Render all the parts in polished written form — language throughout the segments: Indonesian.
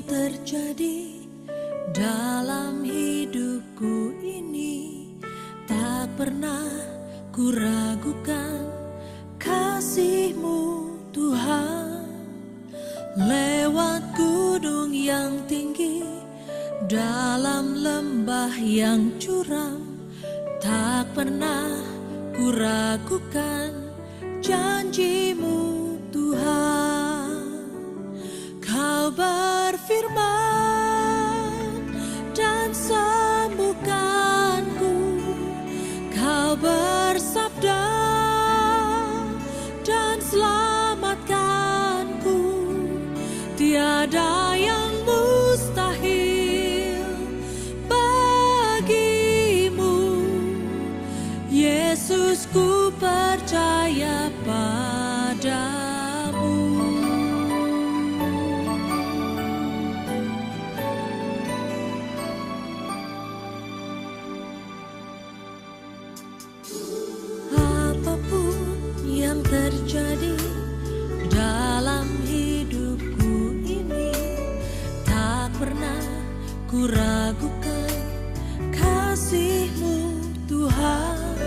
terjadi dalam hidupku ini, tak pernah kuragukan kasih-Mu Tuhan. Lewat gunung yang tinggi, dalam lembah yang curam, tak pernah kuragukan janji-Mu Tuhan. Kau berfirman dan sembuhkanku, Kau bersabda dan selamatkanku. Tiada yang mustahil bagimu, Yesus, ku percaya padamu. Yang terjadi dalam hidupku ini, tak pernah kuragukan kasih-Mu Tuhan.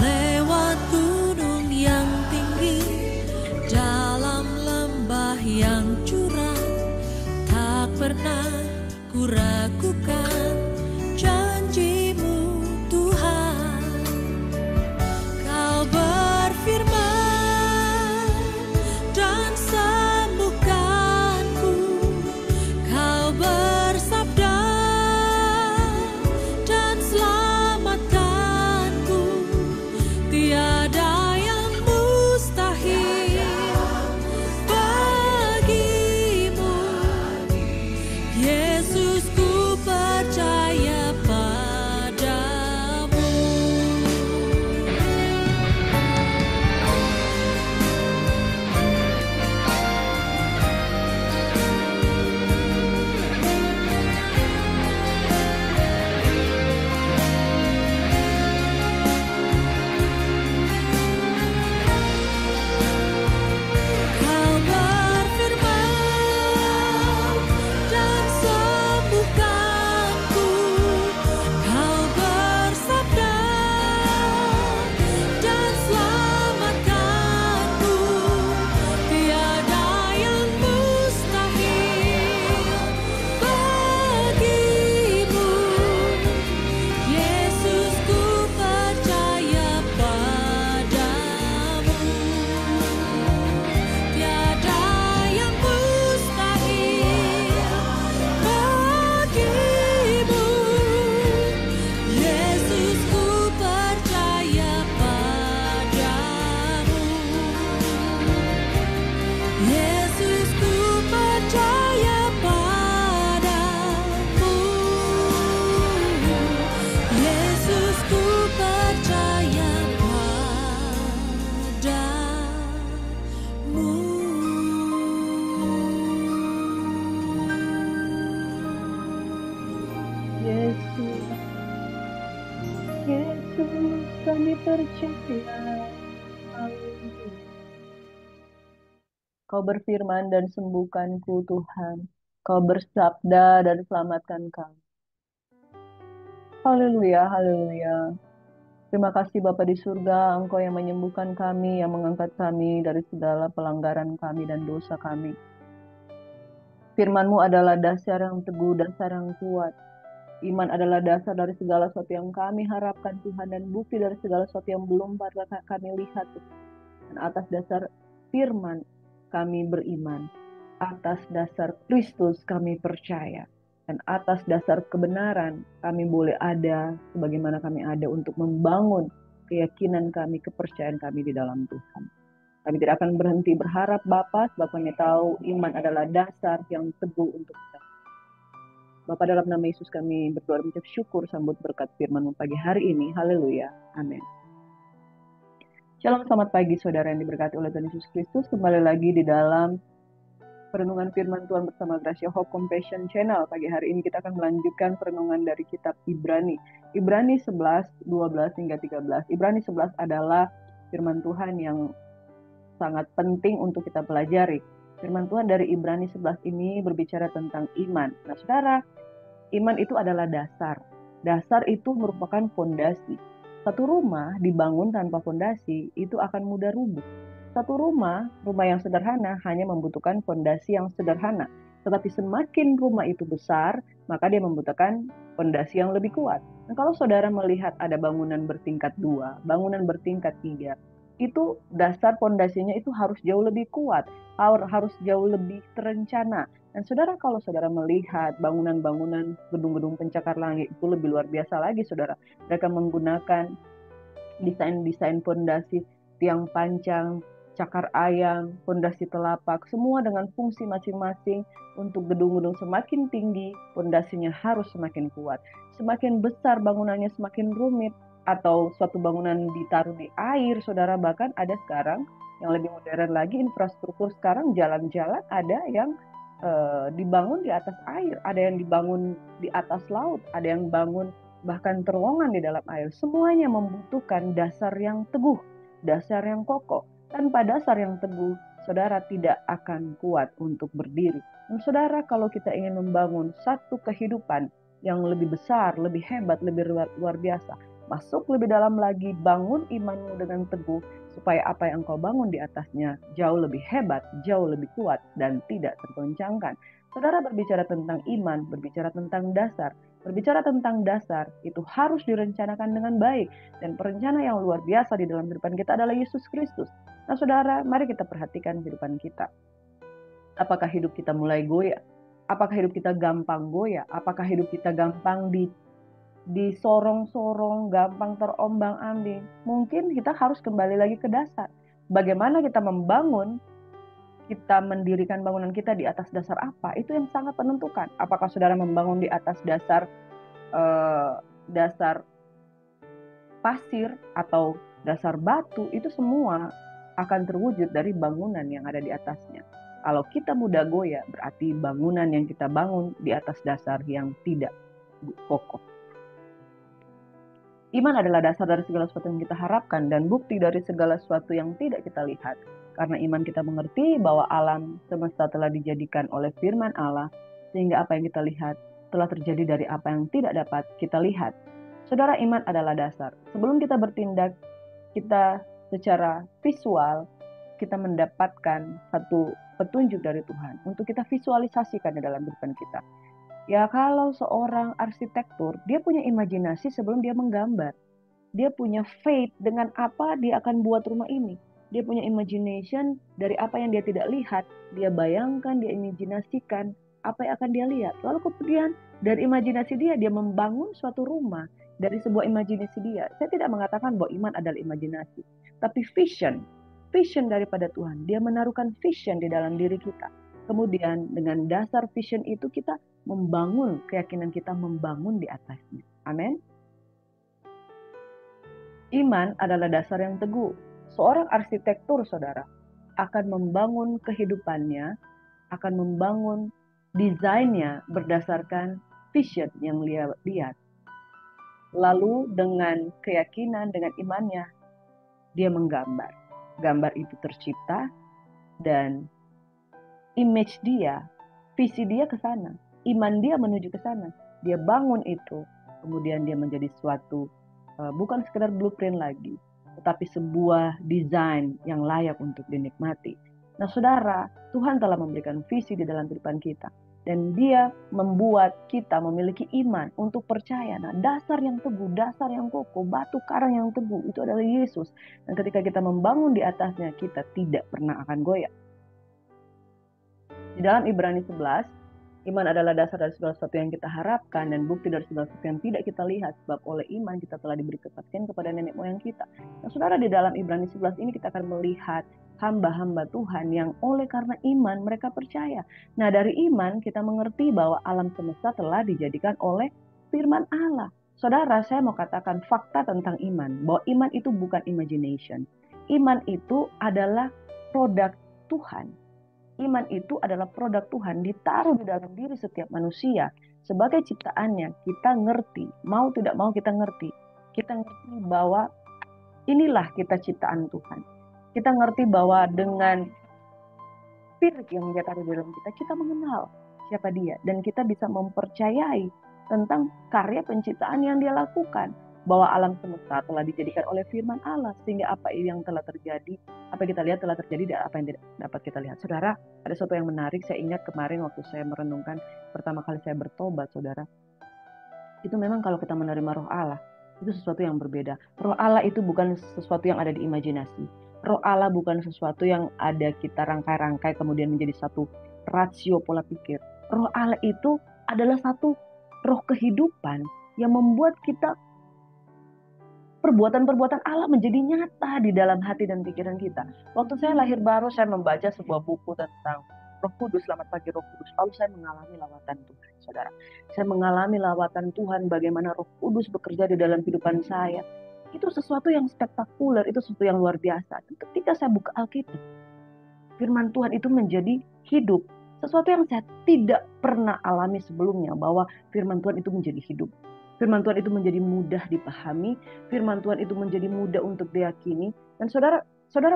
Lewat gunung yang tinggi, dalam lembah yang curam, tak pernah kuragukan janji-Mu Tuhan. Kau berfirman dan sembuhkanku, Kau bersabda dan selamatkanku. Tiada yang mustahil bagimu, Yesus, ku percaya padamu. Kau berfirman dan sembuhkanku, Kau bersabda dan selamatkanku. Tiada yang mustahil bagimu, Yesus, ku percaya padamu. Tiada yang mustahil bagimu, Yesus, ku percaya padamu. Yesus, ku percaya padamu. Yesus, ku percaya padamu. Yesus, Yesus, kami percaya. Haleluya. Kau berfirman dan sembuhkanku, Tuhan. Kau bersabda dan selamatkan kami. Haleluya, haleluya. Terima kasih Bapa di surga, Engkau yang menyembuhkan kami, yang mengangkat kami dari segala pelanggaran kami dan dosa kami. Firman-Mu adalah dasar yang teguh, dasar yang kuat. Iman adalah dasar dari segala sesuatu yang kami harapkan, Tuhan, dan bukti dari segala sesuatu yang belum pernah kami lihat. Dan atas dasar firman kami beriman. Atas dasar Kristus kami percaya. Dan atas dasar kebenaran kami boleh ada sebagaimana kami ada untuk membangun keyakinan kami, kepercayaan kami di dalam Tuhan. Kami tidak akan berhenti berharap Bapa, sebab kami tahu iman adalah dasar yang teguh untuk kita. Bapa, dalam nama Yesus kami berdoa dan mengucap syukur sambut berkat firman-Mu pagi hari ini. Haleluya. Amin. Shalom, selamat pagi saudara yang diberkati oleh Tuhan Yesus Kristus. Kembali lagi di dalam perenungan firman Tuhan bersama Gracia Hope Compassion Channel. Pagi hari ini kita akan melanjutkan perenungan dari kitab Ibrani. Ibrani 11, 12 hingga 13. Ibrani 11 adalah firman Tuhan yang sangat penting untuk kita pelajari. Firman Tuhan dari Ibrani 11 ini berbicara tentang iman. Nah, saudara, iman itu adalah dasar. Dasar itu merupakan fondasi. Satu rumah dibangun tanpa fondasi itu akan mudah rubuh. Satu rumah yang sederhana hanya membutuhkan fondasi yang sederhana. Tetapi semakin rumah itu besar, maka dia membutuhkan fondasi yang lebih kuat. Nah, kalau saudara melihat ada bangunan bertingkat 2, bangunan bertingkat 3, itu dasar fondasinya itu harus jauh lebih kuat, harus jauh lebih terencana. Dan saudara, kalau saudara melihat bangunan-bangunan gedung-gedung pencakar langit itu lebih luar biasa lagi, saudara. Mereka menggunakan desain-desain fondasi, tiang pancang, cakar ayam, fondasi telapak, semua dengan fungsi masing-masing. Untuk gedung-gedung semakin tinggi, fondasinya harus semakin kuat. Semakin besar bangunannya, semakin rumit. Atau suatu bangunan ditaruh di air, saudara, bahkan ada sekarang yang lebih modern lagi, infrastruktur sekarang jalan-jalan ada yang dibangun di atas air, ada yang dibangun di atas laut, ada yang bangun bahkan terowongan di dalam air. Semuanya membutuhkan dasar yang teguh, dasar yang kokoh. Tanpa dasar yang teguh, saudara tidak akan kuat untuk berdiri. Dan saudara, kalau kita ingin membangun satu kehidupan yang lebih besar, lebih hebat, lebih luar biasa, masuk lebih dalam lagi, bangun imanmu dengan teguh, supaya apa yang kau bangun di atasnya jauh lebih hebat, jauh lebih kuat, dan tidak tergoncangkan. Saudara, berbicara tentang iman, berbicara tentang dasar. Berbicara tentang dasar, itu harus direncanakan dengan baik. Dan perencana yang luar biasa di dalam kehidupan kita adalah Yesus Kristus. Nah, saudara, mari kita perhatikan kehidupan kita. Apakah hidup kita mulai goyah? Apakah hidup kita gampang goyah? Apakah hidup kita gampang disorong-sorong, gampang terombang-ambing? Mungkin kita harus kembali lagi ke dasar. Bagaimana kita membangun, kita mendirikan bangunan kita di atas dasar apa? Itu yang sangat menentukan. Apakah saudara membangun di atas dasar pasir atau dasar batu? Itu semua akan terwujud dari bangunan yang ada di atasnya. Kalau kita mudah goyah, berarti bangunan yang kita bangun di atas dasar yang tidak kokoh. Iman adalah dasar dari segala sesuatu yang kita harapkan dan bukti dari segala sesuatu yang tidak kita lihat. Karena iman kita mengerti bahwa alam semesta telah dijadikan oleh firman Allah, sehingga apa yang kita lihat telah terjadi dari apa yang tidak dapat kita lihat. Saudara, iman adalah dasar. Sebelum kita bertindak, kita secara visual, kita mendapatkan satu petunjuk dari Tuhan untuk kita visualisasikan di dalam kehidupan kita. Ya, kalau seorang arsitektur, dia punya imajinasi sebelum dia menggambar. Dia punya faith dengan apa dia akan buat rumah ini. Dia punya imagination dari apa yang dia tidak lihat. Dia bayangkan, dia imajinasikan apa yang akan dia lihat. Lalu kemudian dari imajinasi dia membangun suatu rumah dari sebuah imajinasi dia. Saya tidak mengatakan bahwa iman adalah imajinasi, tapi vision daripada Tuhan. Dia menaruhkan vision di dalam diri kita. Kemudian dengan dasar vision itu kita membangun keyakinan kita, membangun di atasnya. Amin. Iman adalah dasar yang teguh. Seorang arsitektur, saudara, akan membangun kehidupannya, akan membangun desainnya berdasarkan vision yang dia lihat. Lalu dengan keyakinan, dengan imannya, dia menggambar. Gambar itu tercipta dan image dia, visi dia ke sana. Iman dia menuju ke sana. Dia bangun itu, kemudian dia menjadi suatu bukan sekedar blueprint lagi, tetapi sebuah desain yang layak untuk dinikmati. Nah, saudara, Tuhan telah memberikan visi di dalam kehidupan kita. Dan dia membuat kita memiliki iman untuk percaya. Nah, dasar yang teguh, dasar yang kokoh, batu karang yang teguh, itu adalah Yesus. Dan ketika kita membangun di atasnya, kita tidak pernah akan goyah. Di dalam Ibrani 11, iman adalah dasar dari segala sesuatu yang kita harapkan dan bukti dari segala sesuatu yang tidak kita lihat. Sebab oleh iman kita telah diberi kesaksian kepada nenek moyang kita. Nah, saudara, di dalam Ibrani 11 ini kita akan melihat hamba-hamba Tuhan yang oleh karena iman mereka percaya. Nah, dari iman kita mengerti bahwa alam semesta telah dijadikan oleh firman Allah. Saudara, saya mau katakan fakta tentang iman, bahwa iman itu bukan imagination. Iman itu adalah produk Tuhan. Iman itu adalah produk Tuhan, ditaruh di dalam diri setiap manusia. Sebagai ciptaannya, kita ngerti, mau tidak mau kita ngerti. Kita ngerti bahwa inilah kita ciptaan Tuhan. Kita ngerti bahwa dengan Spirit yang nyata di dalam kita, kita mengenal siapa dia. Dan kita bisa mempercayai tentang karya penciptaan yang dia lakukan. Bahwa alam semesta telah dijadikan oleh firman Allah. Sehingga apa yang telah terjadi, apa yang kita lihat telah terjadi dan apa yang tidak dapat kita lihat. Saudara, ada sesuatu yang menarik. Saya ingat kemarin waktu saya merenungkan pertama kali saya bertobat, saudara. Itu memang kalau kita menerima roh Allah, itu sesuatu yang berbeda. Roh Allah itu bukan sesuatu yang ada di imajinasi. Roh Allah bukan sesuatu yang ada kita rangkai-rangkai kemudian menjadi satu rasio pola pikir. Roh Allah itu adalah satu roh kehidupan yang membuat kita perbuatan-perbuatan Allah menjadi nyata di dalam hati dan pikiran kita. Waktu saya lahir baru, saya membaca sebuah buku tentang Roh Kudus, Selamat Pagi Roh Kudus. Lalu saya mengalami lawatan Tuhan, saudara. Saya mengalami lawatan Tuhan, bagaimana Roh Kudus bekerja di dalam kehidupan saya. Itu sesuatu yang spektakuler, itu sesuatu yang luar biasa. Dan ketika saya buka Alkitab, firman Tuhan itu menjadi hidup. Sesuatu yang saya tidak pernah alami sebelumnya, bahwa firman Tuhan itu menjadi hidup. Firman Tuhan itu menjadi mudah dipahami, firman Tuhan itu menjadi mudah untuk diyakini. Dan saudara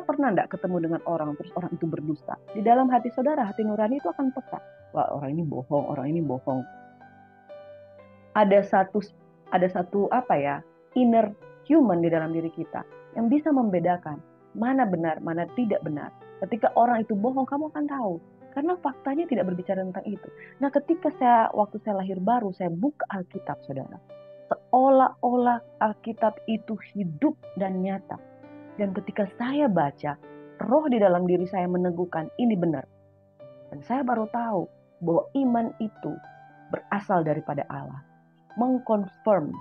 pernah enggak ketemu dengan orang, terus orang itu berdusta? Di dalam hati saudara, hati nurani itu akan peka. Wah, orang ini bohong, orang ini bohong. Ada satu inner human di dalam diri kita yang bisa membedakan mana benar, mana tidak benar. Ketika orang itu bohong, kamu akan tahu. Karena faktanya tidak berbicara tentang itu. Nah, ketika waktu saya lahir baru, saya buka Alkitab, saudara. Seolah-olah Alkitab itu hidup dan nyata. Dan ketika saya baca, roh di dalam diri saya meneguhkan ini benar. Dan saya baru tahu bahwa iman itu berasal daripada Allah. Mengkonfirm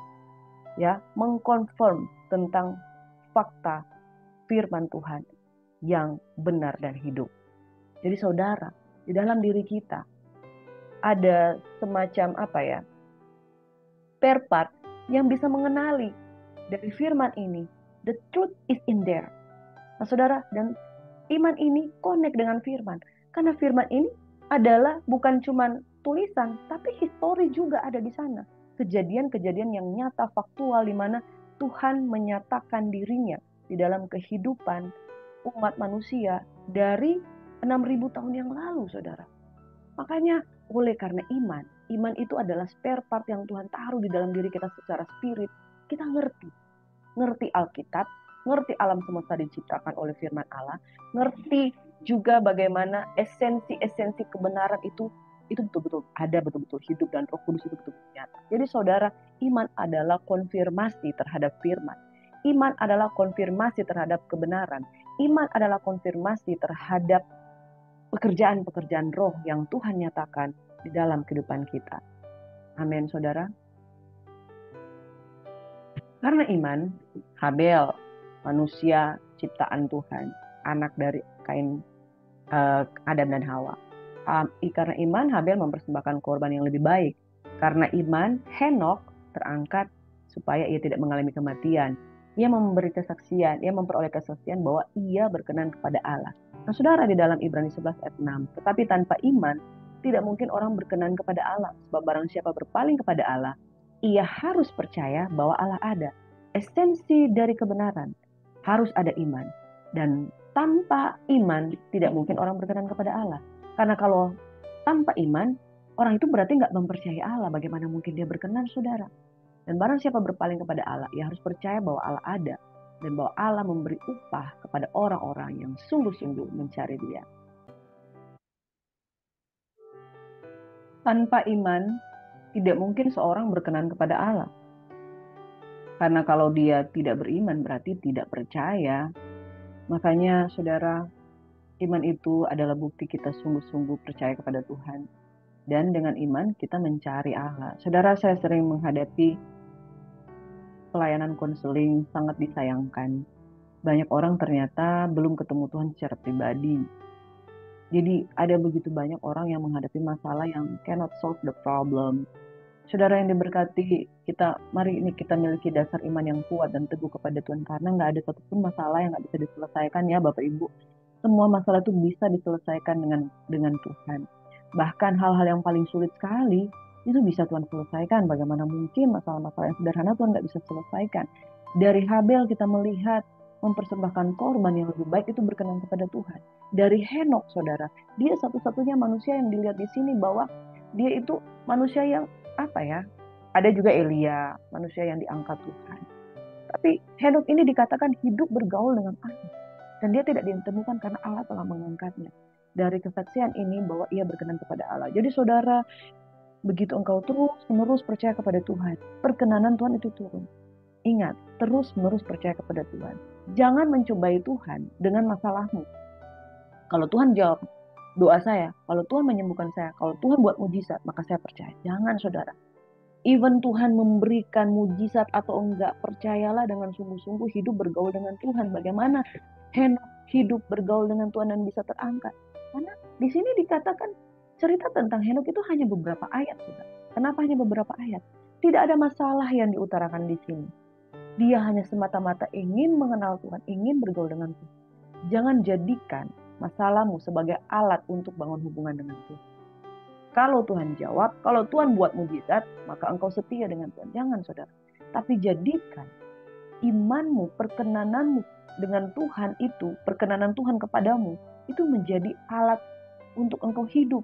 tentang fakta firman Tuhan yang benar dan hidup. Jadi saudara, di dalam diri kita ada semacam spare part yang bisa mengenali dari firman ini. The truth is in there. Nah saudara, dan iman ini connect dengan firman. Karena firman ini adalah bukan cuma tulisan, tapi histori juga ada di sana. Kejadian-kejadian yang nyata, faktual, di mana Tuhan menyatakan dirinya di dalam kehidupan umat manusia dari 6.000 tahun yang lalu, saudara. Makanya oleh karena iman itu adalah spare part yang Tuhan taruh di dalam diri kita secara spirit. Kita ngerti Alkitab, ngerti alam semesta diciptakan oleh firman Allah, ngerti juga bagaimana esensi kebenaran itu betul-betul ada, betul-betul hidup, dan Roh Kudus itu betul-betul nyata. Jadi saudara, iman adalah konfirmasi terhadap firman. Iman adalah konfirmasi terhadap kebenaran. Iman adalah konfirmasi terhadap pekerjaan-pekerjaan roh yang Tuhan nyatakan di dalam kehidupan kita. Amin, saudara. Karena iman, Habel, manusia ciptaan Tuhan, anak dari Adam dan Hawa. Karena iman, Habel mempersembahkan korban yang lebih baik. Karena iman, Henok terangkat supaya ia tidak mengalami kematian. Ia memperoleh kesaksian bahwa ia berkenan kepada Allah. Nah, saudara, di dalam Ibrani 11 ayat 6, tetapi tanpa iman, tidak mungkin orang berkenan kepada Allah. Sebab barang siapa berpaling kepada Allah, ia harus percaya bahwa Allah ada. Esensi dari kebenaran harus ada iman. Dan tanpa iman, tidak mungkin orang berkenan kepada Allah. Karena kalau tanpa iman, orang itu berarti nggak mempercayai Allah. Bagaimana mungkin dia berkenan, saudara? Dan barang siapa berpaling kepada Allah, ia harus percaya bahwa Allah ada. Dan bahwa Allah memberi upah kepada orang-orang yang sungguh-sungguh mencari Dia. Tanpa iman, tidak mungkin seorang berkenan kepada Allah. Karena kalau dia tidak beriman, berarti tidak percaya. Makanya, saudara, iman itu adalah bukti kita sungguh-sungguh percaya kepada Tuhan. Dan dengan iman, kita mencari Allah. Saudara, saya sering menghadapi pelayanan konseling, sangat disayangkan. Banyak orang ternyata belum ketemu Tuhan secara pribadi. Jadi ada begitu banyak orang yang menghadapi masalah yang cannot solve the problem. Saudara yang diberkati, mari ini kita miliki dasar iman yang kuat dan teguh kepada Tuhan. Karena nggak ada satupun masalah yang nggak bisa diselesaikan ya Bapak Ibu. Semua masalah itu bisa diselesaikan dengan Tuhan. Bahkan hal-hal yang paling sulit sekali, itu bisa Tuhan selesaikan. Bagaimana mungkin masalah-masalah yang sederhana Tuhan nggak bisa selesaikan. Dari Habel kita melihat mempersembahkan korban yang lebih baik itu berkenan kepada Tuhan. Dari Henok, saudara, dia satu-satunya manusia yang dilihat di sini bahwa dia itu manusia yang apa ya? Ada juga Elia, manusia yang diangkat Tuhan. Tapi Henok ini dikatakan hidup bergaul dengan Allah. Dan dia tidak ditemukan karena Allah telah mengangkatnya. Dari kesaksian ini bahwa ia berkenan kepada Allah. Jadi saudara, begitu engkau terus-menerus percaya kepada Tuhan, perkenanan Tuhan itu turun. Ingat, terus-menerus percaya kepada Tuhan. Jangan mencobai Tuhan dengan masalahmu. Kalau Tuhan jawab doa saya, kalau Tuhan menyembuhkan saya, kalau Tuhan buat mujizat, maka saya percaya. Jangan, saudara. Even Tuhan memberikan mujizat atau enggak, percayalah dengan sungguh-sungguh hidup bergaul dengan Tuhan. Bagaimana Henok hidup bergaul dengan Tuhan dan bisa terangkat? Karena di sini dikatakan cerita tentang Henok itu hanya beberapa ayat, saudara. Kenapa hanya beberapa ayat? Tidak ada masalah yang diutarakan di sini. Dia hanya semata-mata ingin mengenal Tuhan, ingin bergaul dengan Tuhan. Jangan jadikan masalahmu sebagai alat untuk bangun hubungan dengan Tuhan. Kalau Tuhan jawab, kalau Tuhan buat mujizat, maka engkau setia dengan Tuhan. Jangan, saudara. Tapi jadikan imanmu, perkenananmu dengan Tuhan itu, perkenanan Tuhan kepadamu, itu menjadi alat untuk engkau hidup.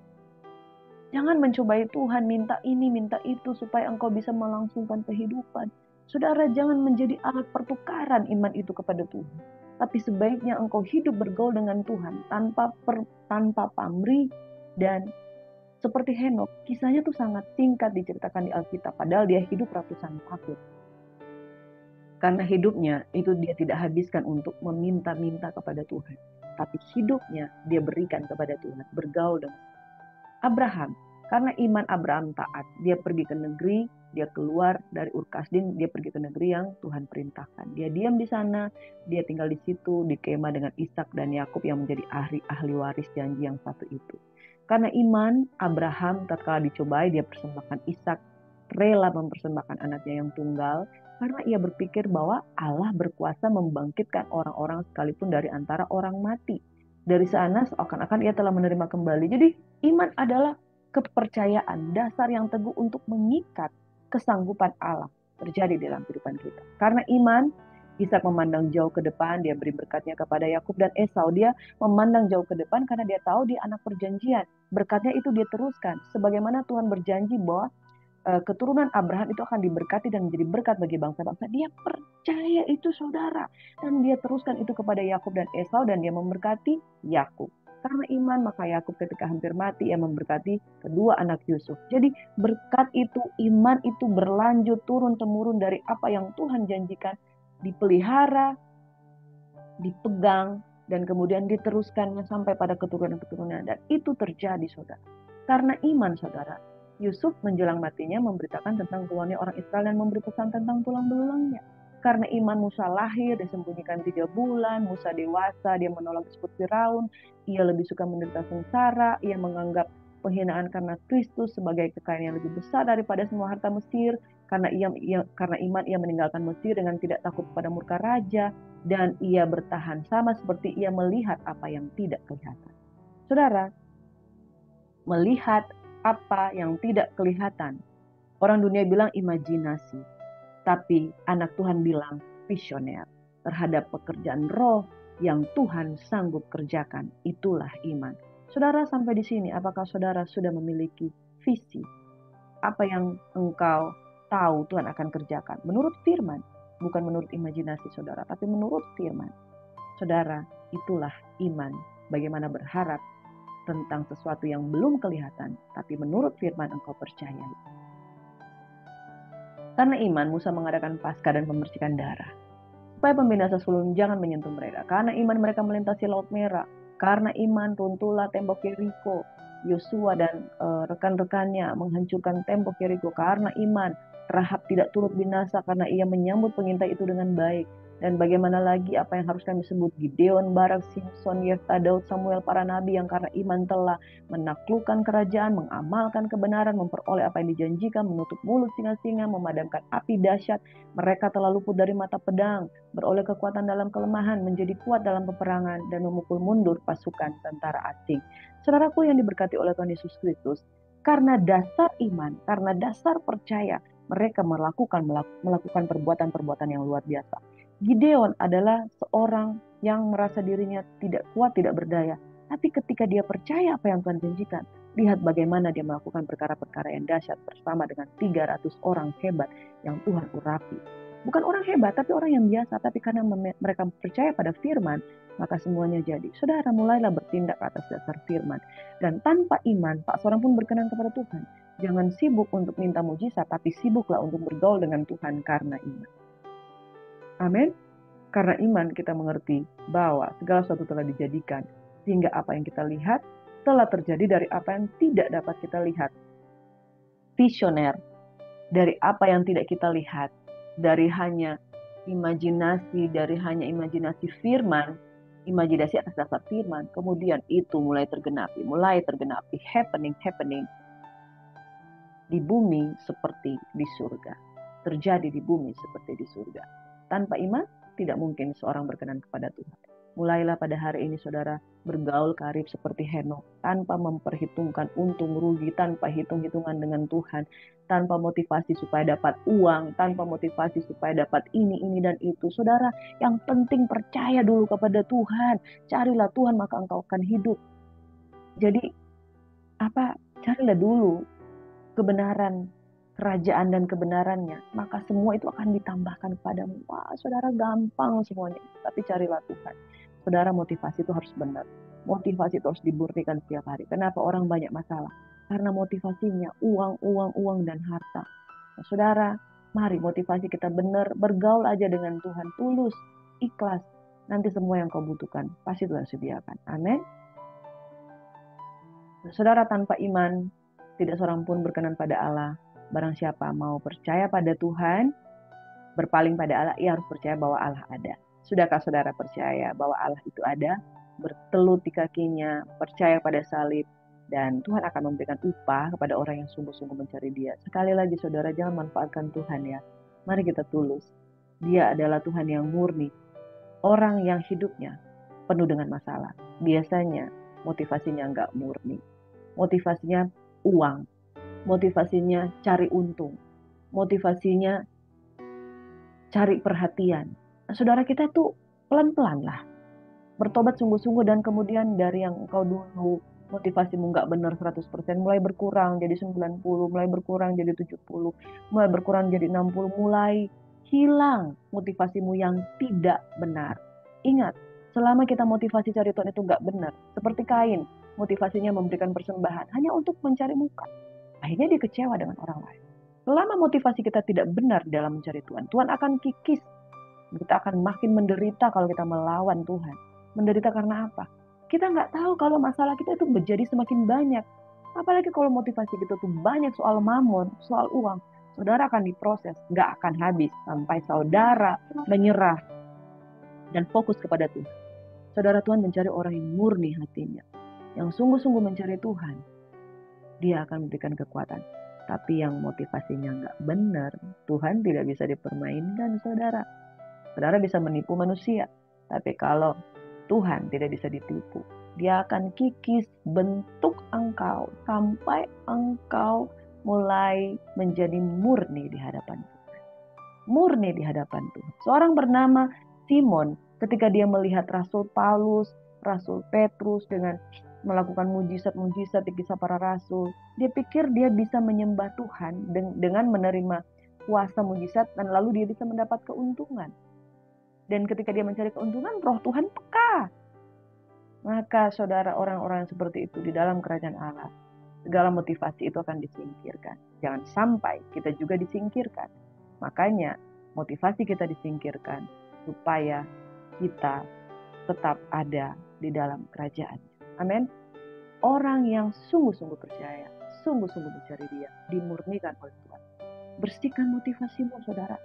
Jangan mencobai Tuhan, minta ini, minta itu, supaya engkau bisa melangsungkan kehidupan. Saudara, jangan menjadi alat pertukaran iman itu kepada Tuhan. Tapi sebaiknya engkau hidup bergaul dengan Tuhan tanpa pamrih. Dan seperti Henok, kisahnya tuh sangat singkat diceritakan di Alkitab, padahal dia hidup ratusan tahun. Karena hidupnya itu dia tidak habiskan untuk meminta-minta kepada Tuhan, tapi hidupnya dia berikan kepada Tuhan, bergaul dengan Abraham. Karena iman Abraham taat, dia pergi ke negeri, dia keluar dari Ur Kasdim, dia pergi ke negeri yang Tuhan perintahkan. Dia diam di sana, dia tinggal di situ, di kemah dengan Ishak dan Yakub yang menjadi ahli waris janji yang satu itu. Karena iman Abraham tatkala dicobai, dia persembahkan Ishak, rela mempersembahkan anaknya yang tunggal, karena ia berpikir bahwa Allah berkuasa membangkitkan orang-orang sekalipun dari antara orang mati. Dari sana seakan-akan ia telah menerima kembali. Jadi iman adalah kepercayaan, dasar yang teguh untuk mengikat kesanggupan Allah terjadi dalam kehidupan kita. Karena iman, Ishak memandang jauh ke depan, dia beri berkatnya kepada Yakub dan Esau. Dia memandang jauh ke depan karena dia tahu dia anak perjanjian. Berkatnya itu dia teruskan. Sebagaimana Tuhan berjanji bahwa keturunan Abraham itu akan diberkati dan menjadi berkat bagi bangsa-bangsa. Dia percaya itu, saudara. Dan dia teruskan itu kepada Yakub dan Esau, dan dia memberkati Yakub. Karena iman, maka Yakub ketika hampir mati, ia memberkati kedua anak Yusuf. Jadi berkat itu, iman itu berlanjut turun-temurun dari apa yang Tuhan janjikan, dipelihara, dipegang, dan kemudian diteruskannya sampai pada keturunan-keturunan. Dan itu terjadi, saudara. Karena iman, saudara, Yusuf menjelang matinya memberitakan tentang keluarnya orang Israel dan memberi pesan tentang tulang belulangnya. Karena iman Musa lahir, disembunyikan 3 bulan, Musa dewasa, dia menolak disebut Firaun, ia lebih suka menderita sengsara, ia menganggap penghinaan karena Kristus sebagai kekayaan yang lebih besar daripada semua harta Mesir, karena iman ia meninggalkan Mesir dengan tidak takut pada murka raja, dan ia bertahan sama seperti ia melihat apa yang tidak kelihatan. Saudara, melihat apa yang tidak kelihatan. Orang dunia bilang imajinasi, tapi anak Tuhan bilang visioner terhadap pekerjaan roh yang Tuhan sanggup kerjakan. Itulah iman. Saudara, sampai di sini, apakah saudara sudah memiliki visi? Apa yang engkau tahu Tuhan akan kerjakan? Menurut firman, bukan menurut imajinasi saudara, tapi menurut firman. Saudara, itulah iman. Bagaimana berharap tentang sesuatu yang belum kelihatan, tapi menurut firman engkau percayai. Karena iman, Musa mengadakan Paskah dan membersihkan darah, supaya pembinasa sulung jangan menyentuh mereka. Karena iman mereka melintasi Laut Merah. Karena iman runtuhlah tembok Yeriko. Yosua dan rekan-rekannya menghancurkan tembok Yeriko. Karena iman, Rahab tidak turut binasa karena ia menyambut pengintai itu dengan baik. Dan bagaimana lagi apa yang harus kami sebut? Gideon, Barak, Simson, Yefta, Daud, Samuel, para nabi yang karena iman telah menaklukkan kerajaan, mengamalkan kebenaran, memperoleh apa yang dijanjikan, menutup mulut singa-singa, memadamkan api dahsyat. Mereka telah luput dari mata pedang, beroleh kekuatan dalam kelemahan, menjadi kuat dalam peperangan, dan memukul mundur pasukan tentara asing. Saudaraku yang diberkati oleh Tuhan Yesus Kristus, karena dasar iman, karena dasar percaya, mereka melakukan perbuatan-perbuatan yang luar biasa. Gideon adalah seorang yang merasa dirinya tidak kuat, tidak berdaya. Tapi ketika dia percaya apa yang Tuhan janjikan, lihat bagaimana dia melakukan perkara-perkara yang dahsyat bersama dengan 300 orang hebat yang Tuhan urapi. Bukan orang hebat, tapi orang yang biasa. Tapi karena mereka percaya pada firman, maka semuanya jadi. Saudara, mulailah bertindak atas dasar firman. Dan tanpa iman, tak seorang pun berkenan kepada Tuhan. Jangan sibuk untuk minta mujizat, tapi sibuklah untuk bergaul dengan Tuhan karena iman. Amin. Karena iman kita mengerti bahwa segala sesuatu telah dijadikan, sehingga apa yang kita lihat telah terjadi dari apa yang tidak dapat kita lihat. Visioner, dari apa yang tidak kita lihat, dari hanya imajinasi firman, imajinasi atas dasar firman, kemudian itu mulai tergenapi, happening di bumi seperti di surga. Terjadi di bumi seperti di surga. Tanpa iman, tidak mungkin seorang berkenan kepada Tuhan. Mulailah pada hari ini saudara bergaul karib seperti Henokh, tanpa memperhitungkan untung rugi, tanpa hitung-hitungan dengan Tuhan, tanpa motivasi supaya dapat uang, tanpa motivasi supaya dapat ini dan itu. Saudara, yang penting percaya dulu kepada Tuhan. Carilah Tuhan maka engkau akan hidup. Jadi carilah dulu kebenaran kerajaan dan kebenarannya, maka semua itu akan ditambahkan kepadamu. Wah, saudara, gampang semuanya. Tapi carilah Tuhan. Saudara, motivasi itu harus benar. Motivasi itu harus dimurnikan setiap hari. Kenapa orang banyak masalah? Karena motivasinya uang, dan harta. Nah, saudara, mari motivasi kita benar. Bergaul aja dengan Tuhan. Tulus, ikhlas. Nanti semua yang kau butuhkan, pasti Tuhan sediakan. Amin. Saudara, tanpa iman, tidak seorang pun berkenan pada Allah. Barang siapa mau percaya pada Tuhan, berpaling pada Allah, ia harus percaya bahwa Allah ada. Sudahkah saudara percaya bahwa Allah itu ada? Bertelut di kakinya, percaya pada salib, dan Tuhan akan memberikan upah kepada orang yang sungguh-sungguh mencari Dia. Sekali lagi saudara, jangan manfaatkan Tuhan ya. Mari kita tulus. Dia adalah Tuhan yang murni. Orang yang hidupnya penuh dengan masalah, biasanya motivasinya nggak murni. Motivasinya uang, motivasinya cari untung, motivasinya cari perhatian. Nah, saudara, kita tuh pelan-pelan lah bertobat sungguh-sungguh, dan kemudian dari yang engkau dulu motivasimu nggak benar 100%, mulai berkurang jadi 90, mulai berkurang jadi 70, mulai berkurang jadi 60, mulai hilang motivasimu yang tidak benar. Ingat, selama kita motivasi cari Tuhan itu nggak benar, seperti Kain, motivasinya memberikan persembahan hanya untuk mencari muka. Akhirnya dia kecewa dengan orang lain. Selama motivasi kita tidak benar dalam mencari Tuhan, Tuhan akan kikis. Kita akan makin menderita kalau kita melawan Tuhan. Menderita karena apa? Kita nggak tahu kalau masalah kita itu menjadi semakin banyak. Apalagi kalau motivasi kita tuh banyak soal mamon, soal uang. Saudara akan diproses, nggak akan habis sampai saudara menyerah dan fokus kepada Tuhan. Saudara, Tuhan mencari orang yang murni hatinya, yang sungguh-sungguh mencari Tuhan. Dia akan memberikan kekuatan. Tapi yang motivasinya nggak benar, Tuhan tidak bisa dipermainkan, saudara. Saudara bisa menipu manusia, tapi kalau Tuhan tidak bisa ditipu, Dia akan kikis bentuk engkau sampai engkau mulai menjadi murni di hadapan Tuhan. Murni di hadapan Tuhan. Seorang bernama Simon, ketika dia melihat Rasul Paulus, Rasul Petrus dengan melakukan mujizat-mujizat di kisah para rasul, dia pikir dia bisa menyembah Tuhan dengan menerima kuasa mujizat, dan lalu dia bisa mendapat keuntungan. Dan ketika dia mencari keuntungan, roh Tuhan peka. Maka saudara, orang-orang seperti itu di dalam kerajaan Allah, segala motivasi itu akan disingkirkan. Jangan sampai kita juga disingkirkan. Makanya motivasi kita disingkirkan supaya kita tetap ada di dalam kerajaan. Amin. Orang yang sungguh-sungguh percaya, sungguh-sungguh mencari Dia, dimurnikan oleh Tuhan. Bersihkan motivasimu, saudara.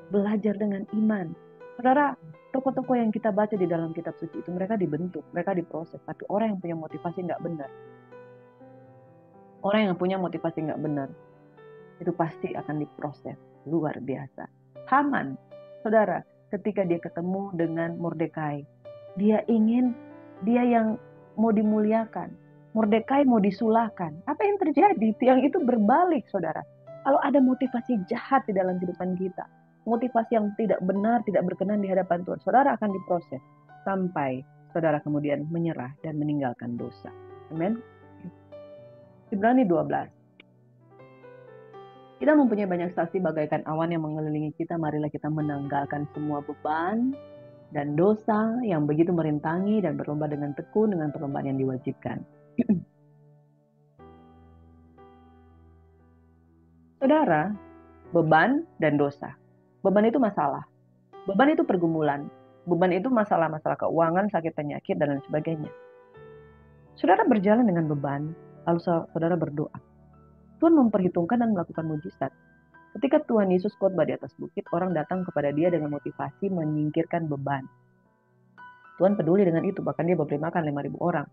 Belajar dengan iman. Saudara, tokoh-tokoh yang kita baca di dalam kitab suci itu, mereka dibentuk, mereka diproses. Tapi orang yang punya motivasi nggak benar, orang yang punya motivasi nggak benar, itu pasti akan diproses luar biasa. Haman, saudara, ketika dia ketemu dengan Mordekai, dia yang mau dimuliakan, Mordekai mau disulahkan. Apa yang terjadi? Tiang itu berbalik, saudara. Kalau ada motivasi jahat di dalam kehidupan kita, motivasi yang tidak benar, tidak berkenan di hadapan Tuhan, saudara akan diproses sampai saudara kemudian menyerah dan meninggalkan dosa. Amin. Ibrani 12. Kita mempunyai banyak saksi bagaikan awan yang mengelilingi kita. Marilah kita menanggalkan semua beban dan dosa yang begitu merintangi dan berlomba dengan tekun dengan perlombaan yang diwajibkan. Saudara, beban dan dosa. Beban itu masalah. Beban itu pergumulan. Beban itu masalah-masalah keuangan, sakit penyakit, dan lain sebagainya. Saudara berjalan dengan beban, lalu saudara berdoa. Tuhan memperhitungkan dan melakukan mujizat. Ketika Tuhan Yesus khotbah di atas bukit, orang datang kepada dia dengan motivasi menyingkirkan beban. Tuhan peduli dengan itu, bahkan dia memberi makan 5.000 orang.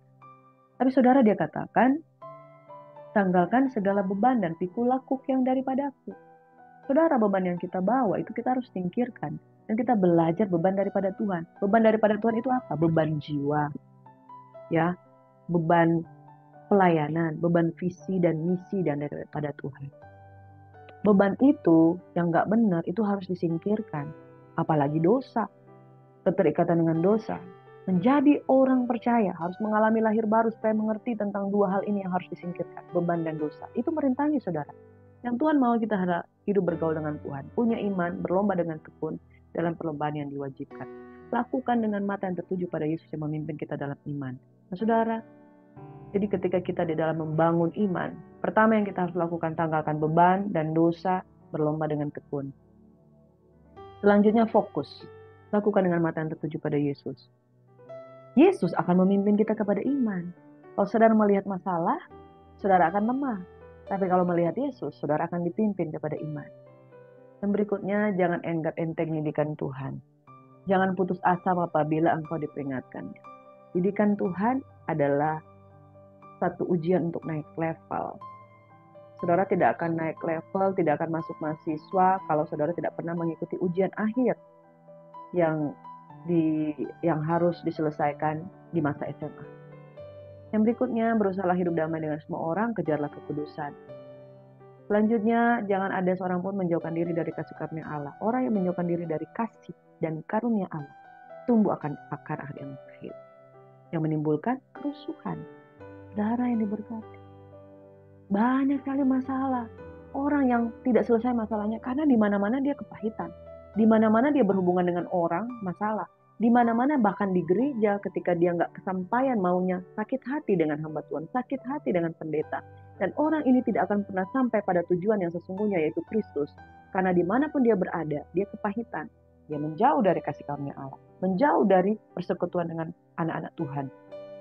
Tapi saudara, dia katakan, tanggalkan segala beban dan pikulah kuk yang daripadaku. Saudara, beban yang kita bawa itu kita harus singkirkan. Dan kita belajar beban daripada Tuhan. Beban daripada Tuhan itu apa? Beban jiwa. Ya, beban pelayanan, beban visi dan misi dan daripada Tuhan. Beban itu yang gak benar itu harus disingkirkan. Apalagi dosa. Keterikatan dengan dosa. Menjadi orang percaya harus mengalami lahir baru supaya mengerti tentang dua hal ini yang harus disingkirkan. Beban dan dosa. Itu merintangi saudara. Yang Tuhan mau kita hidup bergaul dengan Tuhan. Punya iman, berlomba dengan tekun dalam perlombaan yang diwajibkan. Lakukan dengan mata yang tertuju pada Yesus yang memimpin kita dalam iman. Nah saudara, jadi ketika kita di dalam membangun iman, pertama yang kita harus lakukan, tanggalkan beban dan dosa, berlomba dengan tekun. Selanjutnya fokus. Lakukan dengan mata yang tertuju pada Yesus. Yesus akan memimpin kita kepada iman. Kalau saudara melihat masalah, saudara akan lemah. Tapi kalau melihat Yesus, saudara akan dipimpin kepada iman. Dan berikutnya, jangan enteng didikan Tuhan. Jangan putus asa apabila engkau diperingatkan. Didikan Tuhan adalah satu ujian untuk naik level. Saudara tidak akan naik level, tidak akan masuk mahasiswa kalau saudara tidak pernah mengikuti ujian akhir yang harus diselesaikan di masa SMA. Yang berikutnya, berusahalah hidup damai dengan semua orang, kejarlah kekudusan. Selanjutnya, jangan ada seorang pun menjauhkan diri dari kasih karunia Allah. Orang yang menjauhkan diri dari kasih dan karunia Allah tumbuh akan akar yang pahit, yang menimbulkan kerusuhan. Saudara yang diberkati, banyak sekali masalah. Orang yang tidak selesai masalahnya karena di mana-mana dia kepahitan. Di mana-mana dia berhubungan dengan orang, masalah. Di mana-mana bahkan di gereja ketika dia nggak kesampaian maunya, sakit hati dengan hamba Tuhan, sakit hati dengan pendeta. Dan orang ini tidak akan pernah sampai pada tujuan yang sesungguhnya yaitu Kristus. Karena dimanapun dia berada, dia kepahitan. Dia menjauh dari kasih karunia Allah. Menjauh dari persekutuan dengan anak-anak Tuhan.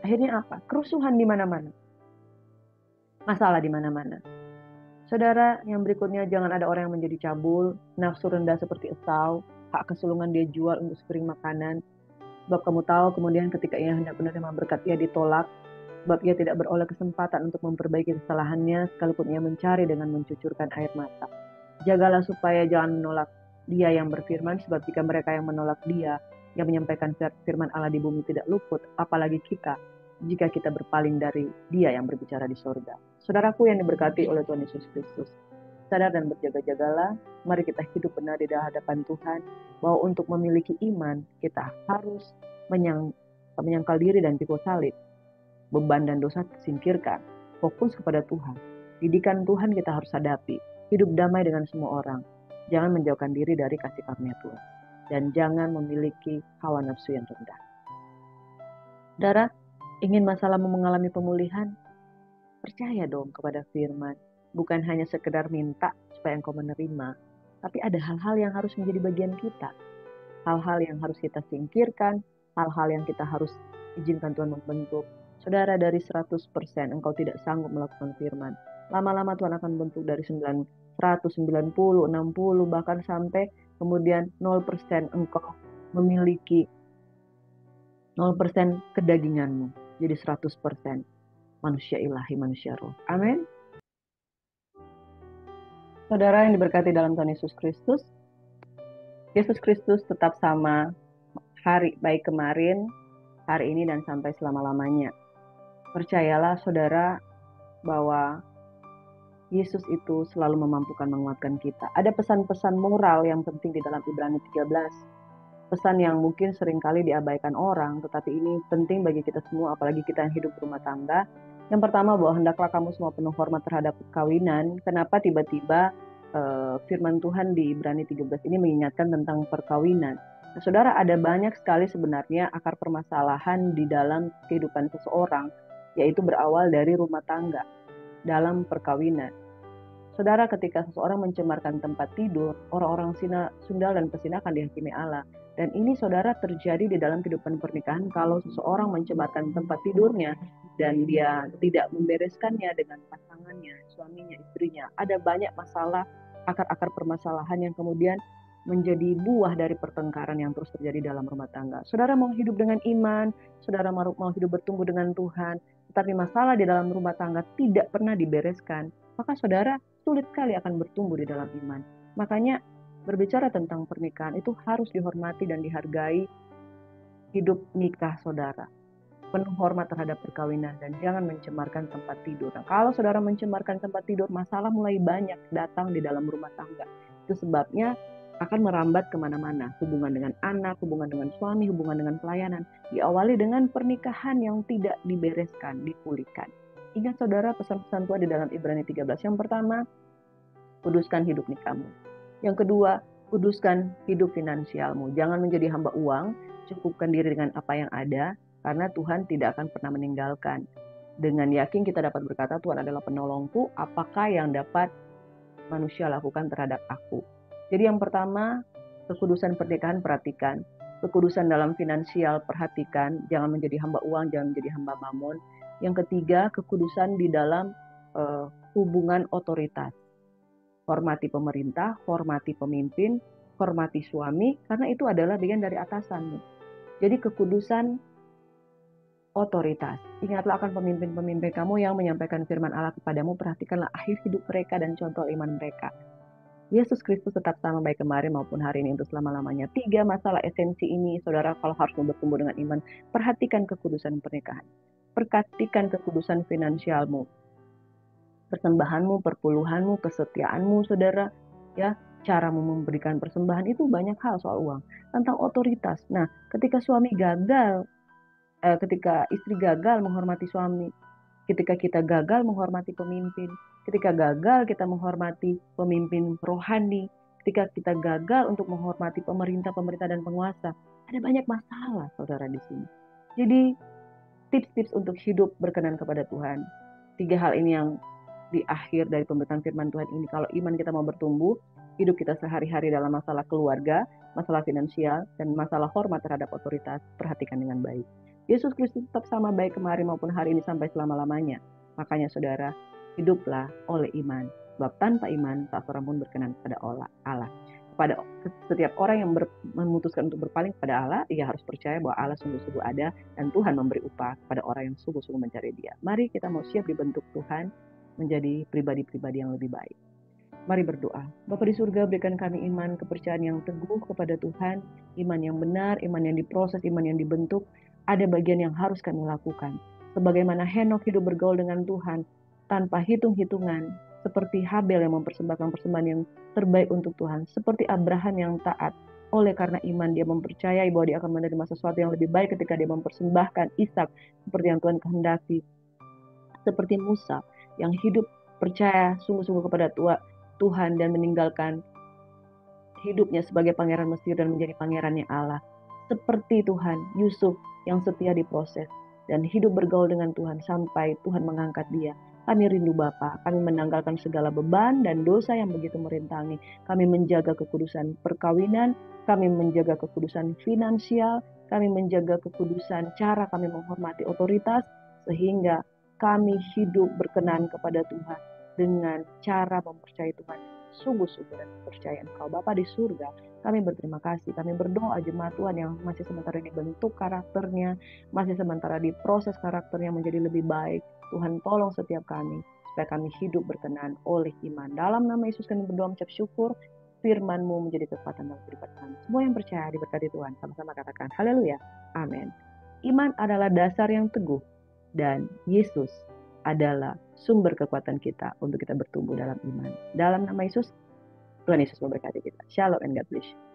Akhirnya apa? Kerusuhan di mana-mana. Masalah di mana-mana. Saudara, yang berikutnya, jangan ada orang yang menjadi cabul, nafsu rendah seperti Esau, hak kesulungan dia jual untuk sepiring makanan. Sebab kamu tahu kemudian ketika ia hendak menerima berkat, ia ditolak. Sebab ia tidak beroleh kesempatan untuk memperbaiki kesalahannya, sekalipun ia mencari dengan mencucurkan air mata. Jagalah supaya jangan menolak dia yang berfirman, sebab jika mereka yang menolak dia, yang menyampaikan firman Allah di bumi tidak luput, apalagi kita, jika kita berpaling dari dia yang berbicara di sorga. Saudaraku yang diberkati oleh Tuhan Yesus Kristus, sadar dan berjaga-jagalah. Mari kita hidup benar di hadapan Tuhan, bahwa untuk memiliki iman, kita harus menyangkal diri dan pikul salib. Beban dan dosa singkirkan, fokus kepada Tuhan. Didikan Tuhan kita harus hadapi, hidup damai dengan semua orang. Jangan menjauhkan diri dari kasih karunia Tuhan. Dan jangan memiliki hawa nafsu yang rendah. Saudara, ingin masalahmu mengalami pemulihan? Percaya dong kepada firman. Bukan hanya sekedar minta supaya engkau menerima. Tapi ada hal-hal yang harus menjadi bagian kita. Hal-hal yang harus kita singkirkan. Hal-hal yang kita harus izinkan Tuhan membentuk. Saudara, dari 100% engkau tidak sanggup melakukan firman. Lama-lama Tuhan akan bentuk dari 190, 60, bahkan sampai kemudian 0% engkau memiliki 0% kedaginganmu. Jadi 100% manusia ilahi, manusia roh. Amin. Saudara yang diberkati dalam Tuhan Yesus Kristus, Yesus Kristus tetap sama hari baik kemarin, hari ini, dan sampai selama-lamanya. Percayalah saudara bahwa Yesus itu selalu memampukan menguatkan kita. Ada pesan-pesan moral yang penting di dalam Ibrani 13. Pesan yang mungkin seringkali diabaikan orang, tetapi ini penting bagi kita semua, apalagi kita yang hidup rumah tangga. Yang pertama, bahwa hendaklah kamu semua penuh hormat terhadap perkawinan. Kenapa tiba-tiba firman Tuhan di Ibrani 13 ini mengingatkan tentang perkawinan? Nah, saudara, ada banyak sekali sebenarnya akar permasalahan di dalam kehidupan seseorang, yaitu berawal dari rumah tangga dalam perkawinan. Saudara, ketika seseorang mencemarkan tempat tidur, orang-orang Sunda dan pesina akan dihakimi Allah. Dan ini saudara terjadi di dalam kehidupan pernikahan kalau seseorang mencemarkan tempat tidurnya dan dia tidak membereskannya dengan pasangannya, suaminya, istrinya. Ada banyak masalah, akar-akar permasalahan yang kemudian menjadi buah dari pertengkaran yang terus terjadi dalam rumah tangga. Saudara mau hidup dengan iman, saudara mau hidup bertumbuh dengan Tuhan, tetapi masalah di dalam rumah tangga tidak pernah dibereskan, maka saudara sulit sekali akan bertumbuh di dalam iman. Makanya berbicara tentang pernikahan itu harus dihormati dan dihargai hidup nikah saudara. Penuh hormat terhadap perkawinan dan jangan mencemarkan tempat tidur. Nah, kalau saudara mencemarkan tempat tidur, masalah mulai banyak datang di dalam rumah tangga. Itu sebabnya akan merambat kemana-mana. Hubungan dengan anak, hubungan dengan suami, hubungan dengan pelayanan. Diawali dengan pernikahan yang tidak dibereskan, dipulihkan. Ingat saudara pesan-pesan Tuhan di dalam Ibrani 13. Yang pertama, kuduskan hidup nikahmu. Yang kedua, kuduskan hidup finansialmu. Jangan menjadi hamba uang, cukupkan diri dengan apa yang ada, karena Tuhan tidak akan pernah meninggalkan. Dengan yakin kita dapat berkata, Tuhan adalah penolongku, apakah yang dapat manusia lakukan terhadap aku? Jadi yang pertama, kekudusan pernikahan perhatikan. Kekudusan dalam finansial perhatikan, jangan menjadi hamba uang, jangan menjadi hamba mamon. Yang ketiga, kekudusan di dalam hubungan otoritas. Hormati pemerintah, hormati pemimpin, hormati suami, karena itu adalah bagian dari atasanmu. Jadi kekudusan otoritas. Ingatlah akan pemimpin-pemimpin kamu yang menyampaikan firman Allah kepadamu, perhatikanlah akhir hidup mereka dan contoh iman mereka. Yesus Kristus tetap sama baik kemarin maupun hari ini untuk selama-lamanya. 3 masalah esensi ini, saudara, kalau harus bertumbuh dengan iman, perhatikan kekudusan pernikahan. Perhatikan kekudusan finansialmu. Persembahanmu, perpuluhanmu, kesetiaanmu, saudara, ya, cara memberikan persembahan itu banyak hal soal uang. Tentang otoritas. Nah, ketika suami gagal, ketika istri gagal menghormati suami, ketika kita gagal menghormati pemimpin, ketika gagal kita menghormati pemimpin rohani, ketika kita gagal untuk menghormati pemerintah dan penguasa, ada banyak masalah, saudara, di sini. Jadi, tips-tips untuk hidup berkenan kepada Tuhan. 3 hal ini yang di akhir dari pemberitaan firman Tuhan ini. Kalau iman kita mau bertumbuh, hidup kita sehari-hari dalam masalah keluarga, masalah finansial, dan masalah hormat terhadap otoritas, perhatikan dengan baik. Yesus Kristus tetap sama baik kemarin maupun hari ini sampai selama-lamanya. Makanya saudara, hiduplah oleh iman. Sebab tanpa iman, tak seorang pun berkenan kepada Allah. Kepada setiap orang yang memutuskan untuk berpaling kepada Allah, ia harus percaya bahwa Allah sungguh-sungguh ada dan Tuhan memberi upah kepada orang yang sungguh-sungguh mencari Dia. Mari kita mau siap dibentuk Tuhan menjadi pribadi-pribadi yang lebih baik. Mari berdoa. Bapa di surga, berikan kami iman, kepercayaan yang teguh kepada Tuhan, iman yang benar, iman yang diproses, iman yang dibentuk. Ada bagian yang harus kami lakukan. Sebagaimana Henokh hidup bergaul dengan Tuhan tanpa hitung-hitungan, seperti Habel yang mempersembahkan persembahan yang terbaik untuk Tuhan, seperti Abraham yang taat. Oleh karena iman dia mempercayai bahwa dia akan menerima sesuatu yang lebih baik ketika dia mempersembahkan Ishak seperti yang Tuhan kehendaki. Seperti Musa yang hidup percaya sungguh-sungguh kepada Tuhan dan meninggalkan hidupnya sebagai pangeran Mesir dan menjadi pangerannya Allah. Seperti Tuhan, Yusuf yang setia diproses dan hidup bergaul dengan Tuhan sampai Tuhan mengangkat dia. Kami rindu Bapa, kami menanggalkan segala beban dan dosa yang begitu merintangi. Kami menjaga kekudusan perkawinan, kami menjaga kekudusan finansial, kami menjaga kekudusan cara kami menghormati otoritas, sehingga kami hidup berkenan kepada Tuhan dengan cara mempercayai Tuhan sungguh-sungguh dan percaya Engkau. Bapa di surga, kami berterima kasih. Kami berdoa jemaat Tuhan yang masih sementara dibentuk karakternya, masih sementara diproses karakternya menjadi lebih baik. Tuhan tolong setiap kami, supaya kami hidup berkenan oleh iman. Dalam nama Yesus kami berdoa mengucap syukur, firman-Mu menjadi kekuatan dalam kehidupan kami. Semua yang percaya diberkati Tuhan, sama-sama katakan haleluya, amin. Iman adalah dasar yang teguh, dan Yesus adalah sumber kekuatan kita untuk kita bertumbuh dalam iman. Dalam nama Yesus, Tuhan Yesus memberkati kita. Shalom and God bless you.